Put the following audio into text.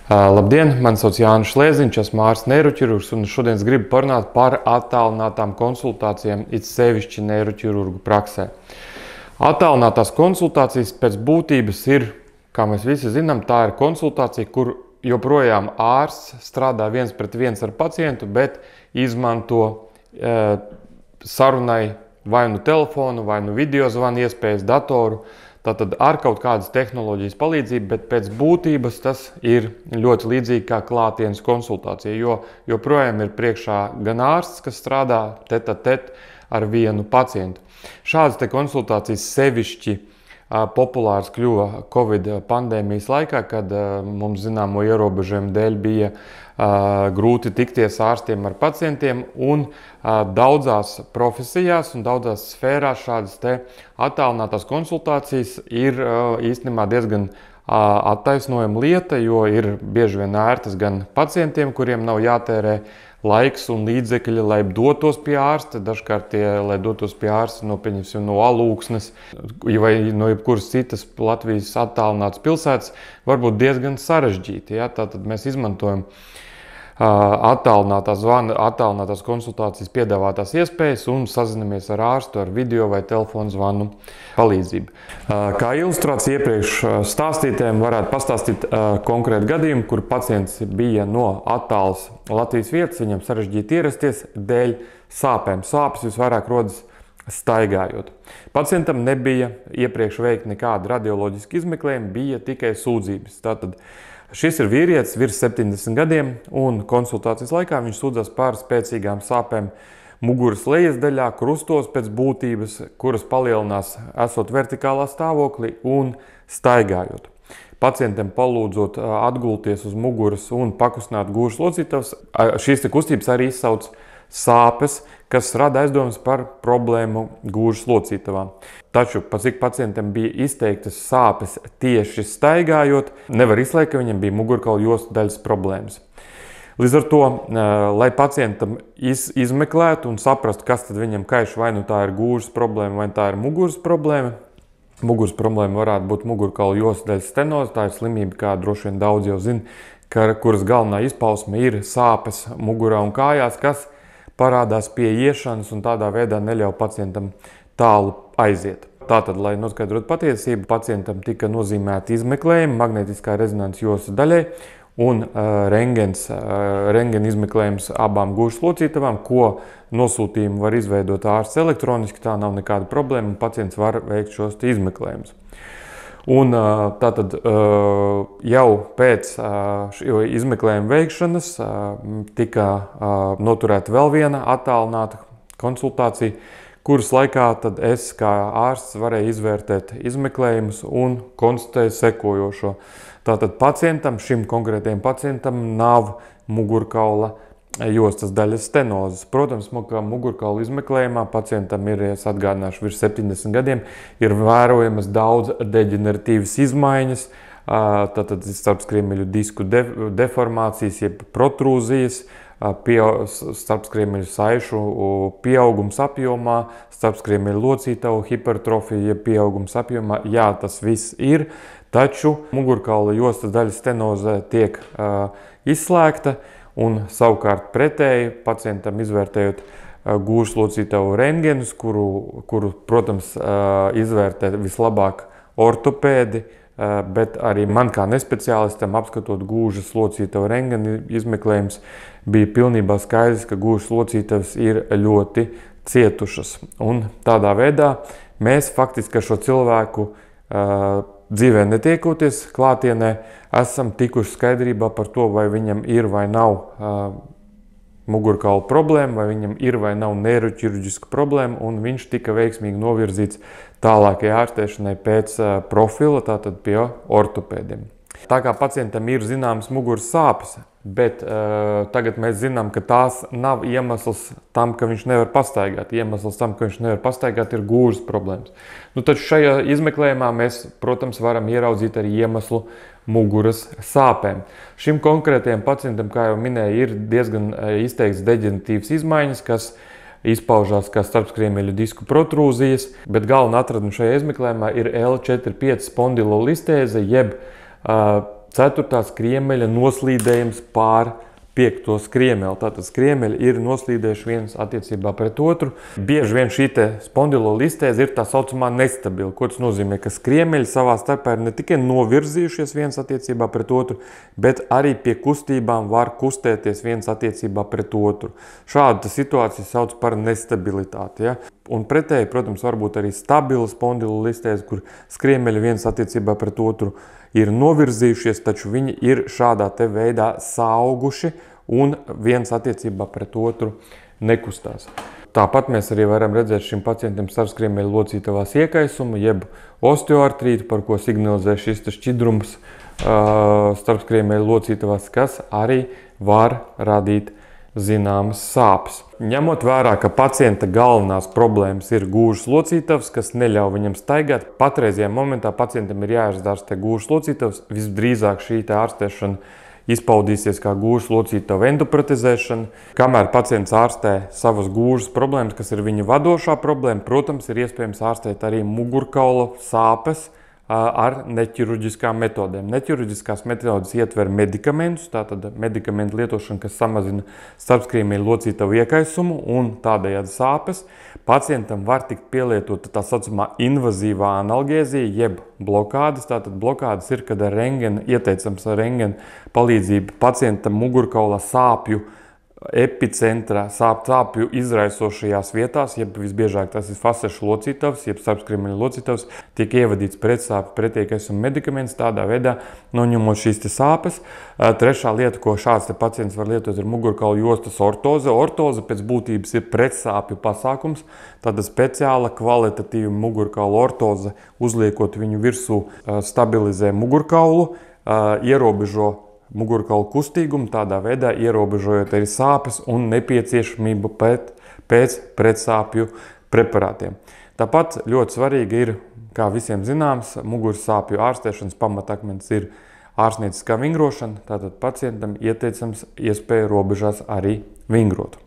Labdien, mani sauc Jānis Šlēziņš, esmu ārsts neiroķirurgs un šodien gribu parunāt par attālinātām konsultācijām, it sevišķi neiroķirurgu praksē. Attālinātās konsultācijas pēc būtības ir, kā mēs visi zinām, tā ir konsultācija, kur joprojām ārsts strādā viens pret viens ar pacientu, bet izmanto sarunai vai nu telefonu, vai nu video zvanu iespējas, datoru. Tātad ar kaut kādas tehnoloģijas palīdzību, bet pēc būtības tas ir ļoti līdzīgi kā klātienes konsultācija, jo joprojām ir priekšā gan ārsts, kas strādā tet-a-tet ar vienu pacientu. Šādas te konsultācijas sevišķi populārs kļuva Covid pandēmijas laikā, kad mums zināmo ierobežojumu dēļ bija grūti tikties ārstiem ar pacientiem, un daudzās profesijās un daudzās sfērās šādas te attālinātās konsultācijas ir īstenībā diezgan attaisnojama lieta, jo ir bieži vien ērtas gan pacientiem, kuriem nav jātērē laiks un līdzekļi, lai dotos pie ārsta. Dažkārt, lai dotos pie ārsta no Alūksnes vai no jebkuras citas Latvijas attālinātas pilsētas, var būt diezgan sarežģīti. Ja? Tātad mēs izmantojam attālinātās konsultācijas piedāvātās iespējas un sazinamies ar ārstu ar video vai telefonu zvanu palīdzību. Kā ilustrācija iepriekš stāstītēm varētu pastāstīt konkrētu gadījumu, kur pacients bija no attālas Latvijas vietas, viņam sarežģīti ierasties dēļ sāpēm. Sāpes visvairāk rodas staigājot. Pacientam nebija iepriekš veikt nekāda radioloģiska izmeklējuma, bija tikai sūdzības. Tātad šis ir vīrietis virs 70 gadiem, un konsultācijas laikā viņš sūdzas par spēcīgām sāpēm muguras lejas daļā, krustos pēc būtības, kuras palielinās esot vertikālā stāvoklī un staigājot. Pacientam palūdzot atgulties uz muguras un pakustināt gūžas locītavas, šīs kustības arī izsauc sāpes, kas rada aizdomas par problēmu gūžas locītavām. Taču, cik pacientam bija izteiktas sāpes tieši staigājot, nevar izslēgt, ka viņam bija mugurkaula jostu daļas problēmas. Līdz ar to, lai pacientam izmeklētu un saprastu, kas tad viņam kaiš, vai nu tā ir gūžas problēma, vai tā ir muguras problēma. Muguras problēma varētu būt mugurkaula jostu daļas stenoze, tā ir slimība, kā droši vien daudz jau zina, kuras galvenā izpausme ir sāpes mugurā un kājās, kas parādās pie iešanas un tādā veidā neļauj pacientam tālu aiziet. Tātad, lai noskaidrotu patiesību, pacientam tika nozīmēta izmeklējuma magnētiskā rezonanses jostas daļai un rentgena izmeklējums abām gūžas locītavām, ko nosūtījumu var izveidot ārsts elektroniski, tā nav nekāda problēma, un pacients var veikt šos izmeklējumus. Un tātad jau pēc izmeklējuma veikšanas tika noturēta vēl viena attālināta konsultācija, kuras laikā tad es kā ārsts varēju izvērtēt izmeklējumus un konstatēju sekojošo. Tātad šim konkrētajam pacientam nav mugurkaula jostas daļas stenozes. Protams, ka mugurkaula izmeklējumā pacientam ir, es atgādināšu, virs 70 gadiem, ir vērojamas daudz deģeneratīvas izmaiņas, tātad starpskriemeļu disku deformācijas, jeb protrūzijas, starpskriemeļu saišu pieaugums apjomā, starpskriemeļu locītavu hipertrofija, jeb pieaugums apjomā. Jā, tas viss ir, taču mugurkaula jostas daļas stenoze tiek izslēgta, un savukārt pretēji pacientam izvērtējot gūžas locītavu rentgenus, kuru, protams, izvērtē vislabāk ortopēdi, bet arī man kā nespeciālistam apskatot gūžas locītavu rentgenu izmeklējums bija pilnībā skaidrs, ka gūžas locītavas ir ļoti cietušas. Un tādā veidā mēs faktiski ar šo cilvēku dzīvē netiekoties klātienē, esam tikuši skaidrībā par to, vai viņam ir vai nav mugurkaula problēma, vai viņam ir vai nav neiroķirurģiska problēma, un viņš tika veiksmīgi novirzīts tālākajai ārstēšanai pēc profila, tātad pie ortopēdiem. Tā kā pacientam ir zināmas muguras sāpes, bet tagad mēs zinām, ka tās nav iemesls tam, ka viņš nevar pastaigāt. Iemesls tam, ka viņš nevar pastaigāt, ir gūžas problēmas. Taču šajā izmeklējumā mēs, protams, varam ieraudzīt arī iemeslu muguras sāpēm. Šim konkrētajam pacientam, kā jau minēju, ir diezgan izteikts deģeneratīvas izmaiņas, kas izpaužās kā starpskriemeļu disku protrūzijas, bet galvenā atradne šajā izmeklējumā ir L4-5 spondilolistēze, jeb 4. skriemeļa noslīdējums pār 5. skriemeli. Tātad skriemeļi ir noslīdējuši viens attiecībā pret otru. Bieži vien šī spondilolistēze ir tā saucamā nestabila. Ko tas nozīmē? Ka skriemeļi savā starpā ir ne tikai novirzījušies viens attiecībā pret otru, bet arī pie kustībām var kustēties viens attiecībā pret otru. Šādu situāciju sauc par nestabilitāti. Ja? Un pretēji, protams, var būt arī stabila spondilolistēze, kur skriemeļi viens attiecībā pret otru ir novirzījušies, taču viņi ir šādā te veidā sauguši un viens attiecībā pret otru nekustās. Tāpat mēs arī varam redzēt šim pacientam starpskriemeļa locītavās iekaisumu, jeb osteoartrītu, par ko signalizē šis šķidrums starpskriemeļa locītavās, kas arī var radīt zināmas sāpes. Ņemot vērā, ka pacienta galvenās problēmas ir gūžas locītavas, kas neļauj viņam staigāt, patreizajā momentā pacientam ir jāizārstē gūžas locītavas. Visdrīzāk šī ārstēšana izpaudīsies kā gūžas locītavu endoprotezēšana. Kamēr pacients ārstē savas gūžas problēmas, kas ir viņa vadošā problēma, protams, ir iespējams ārstēt arī mugurkaula sāpes ar neķirurģiskām metodēm. Neķirurģiskās metodes ietver medikamentus, tātad medikamentu lietošana, kas samazina starpskriemeļa locītavu iekaisumu un tādējādi sāpes. Pacientam var tikt pielietota tā saucamā invazīvā analgēzija, jeb blokādes. Tātad blokādes ir, kad ar rentgena, ieteicams ar rentgena palīdzību pacientam mugurkaula sāpju epicentrā, sāpju izraisošajās vietās, jeb visbiežāk tas ir fasešu locītavas, jeb starpskriemeļa locītavas, tiek ievadīts pretsāpju pretiekaisuma medikaments, tādā veidā noņemot šīs sāpes. Trešā lieta, ko šāds pacients var lietot, ir mugurkaula jostas ortoze. Ortoze pēc būtības ir pretsāpju pasākums, tāda speciāla kvalitatīva mugurkaula ortoze, uzliekot viņu virsū, stabilizē mugurkaulu, ierobežo mugurkaula kustīgumu, tādā veidā ierobežojot arī sāpes un nepieciešamību pēc pretsāpju preparātiem. Tāpat ļoti svarīgi ir, kā visiem zināms, muguras sāpju ārstēšanas pamatakmens ir ārstnieciskā vingrošana, tātad pacientam ieteicams iespēja robežās arī vingrot.